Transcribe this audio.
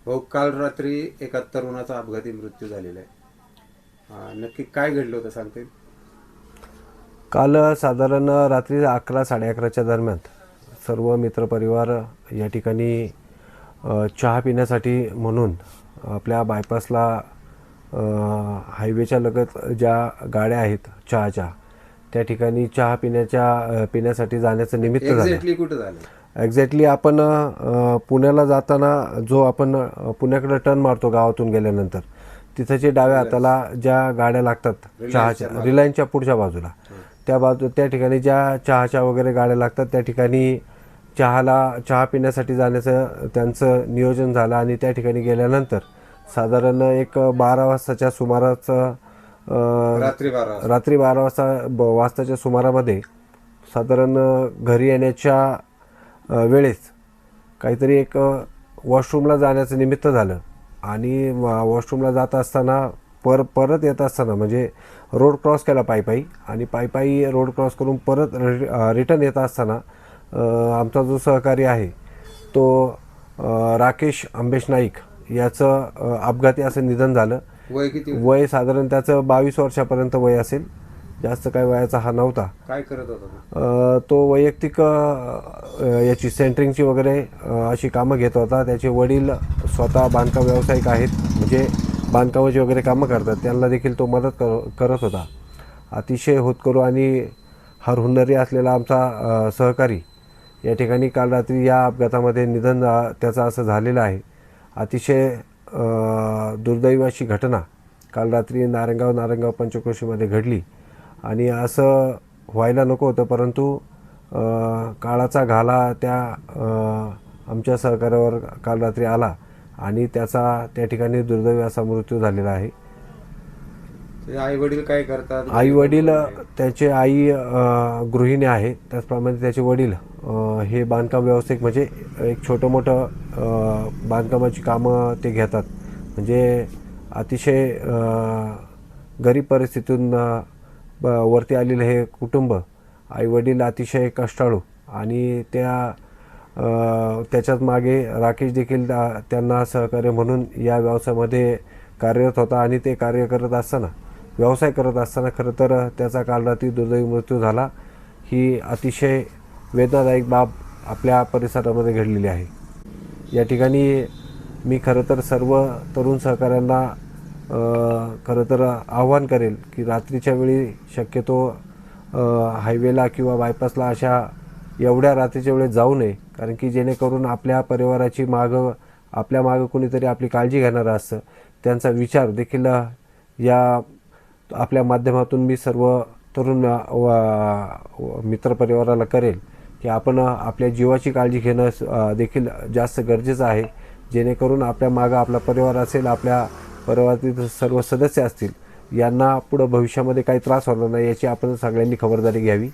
भाऊ, काल रात्री एका तरुणाचा अपघाती मृत्यू झालेला आहे. नक्की काय घडलं होतं सांगता येईल? काल साधारण रात्री 11-11:30च्या दरम्यान सर्व मित्रपरिवार या ठिकाणी चहा पिण्यासाठी म्हणून आपल्या बायपासला हायवेच्या लगत ज्या गाड्या आहेत चहाच्या, त्या ठिकाणी चहा पिण्यासाठी जाण्याचं निमित्त झालं. एक्झॅक्टली कुठं झालं? एक्झॅक्टली आपण पुण्याला जाताना जो आपण पुण्याकडे टर्न मारतो गावातून गेल्यानंतर, तिथंचे डाव्या हाताला ज्या गाड्या लागतात चहाच्या, रिलायन्सच्या पुढच्या बाजूला, त्या ठिकाणी ज्या चहाच्या वगैरे गाड्या लागतात त्या ठिकाणी चहा पिण्यासाठी जाण्याचं त्यांचं नियोजन झालं. आणि त्या ठिकाणी गेल्यानंतर साधारण एक 12 वाजताच्या सुमाराचं रात्री 12 वाजताच्या सुमारामध्ये साधारण घरी येण्याच्या वेळेस काहीतरी एक वॉशरूमला जाण्याचं निमित्त झालं. आणि वॉशरूमला जात असताना परत येत असताना म्हणजे रोड क्रॉस केला पायी आणि पायी रोड क्रॉस करून परत रिटर्न येत असताना आमचा जो सहकारी आहे तो राकेश अंबेश नाईक याचं अपघाती असं निधन झालं. वय किती? वय साधारण त्याचं 22 वर्षापर्यंत वय असेल, जास्त काही वयाचा हा नव्हता. काय करत होता तो वैयक्तिक याची सेंटरिंगची वगैरे अशी कामं घेत होता. त्याचे वडील स्वतः बांधकाम व्यावसायिक आहेत, म्हणजे बांधकामाची वगैरे कामं करतात, त्यांना देखील तो मदत करत होता. अतिशय होतकरू आणि हरहुन्नरी असलेला आमचा सहकारी या ठिकाणी काल रात्री या अपघातामध्ये निधन त्याचं असं झालेलं आहे. अतिशय दुर्दैवी अशी घटना काल रात्री नारायणगाव पंचक्रोशीमध्ये घडली. आणि असं व्हायला नको होतं, परंतु काळाचा घाला त्या आमच्या सहकार्यावर काल रात्री आला आणि त्याचा त्या ठिकाणी दुर्दैवी असा मृत्यू झालेला आहे. आई वडील काय करतात? आई वडील, त्याचे आई गृहिणी आहे, त्याचप्रमाणे त्याचे वडील हे बांधकाम व्यावसायिक, म्हणजे एक छोटं मोठं बांधकामाची कामं ते घेतात. म्हणजे अतिशय गरीब परिस्थितीतून वरती आलेलं हे कुटुंब, आई वडील अतिशय कष्टाळू, आणि त्याच्याच मागे राकेश देखील त्यांना सहकार्य म्हणून या व्यवसायामध्ये कार्यरत होता. आणि ते व्यवसाय करत असताना खरं तर त्याचा काल रात्री दुर्दैवी मृत्यू झाला. ही अतिशय वेदनादायक बाब आपल्या परिसरामध्ये घडलेली आहे. या ठिकाणी मी खरं तर सर्व तरुण सहकाऱ्यांना खरं तर आव्हान करेल की रात्रीच्या वेळी शक्यतो हायवेला किंवा बायपासला अशा एवढ्या रात्रीच्या वेळेत जाऊ नये, कारण की जेणेकरून आपल्या परिवाराची आपल्या मागं कोणीतरी आपली काळजी घेणारं असतं. त्यांचा विचार देखील या आपल्या माध्यमातून मी सर्व तरुण मित्रपरिवाराला करेल की आपण आपल्या जीवाची काळजी घेणं देखील जास्त गरजेचं आहे, जेणेकरून आपल्या मागं आपला परिवार असेल, आपल्या परिवारातील सर्व सदस्य असतील, यांना पुढं भविष्यामध्ये काही त्रास होणार नाही याची आपण सगळ्यांनी खबरदारी घ्यावी.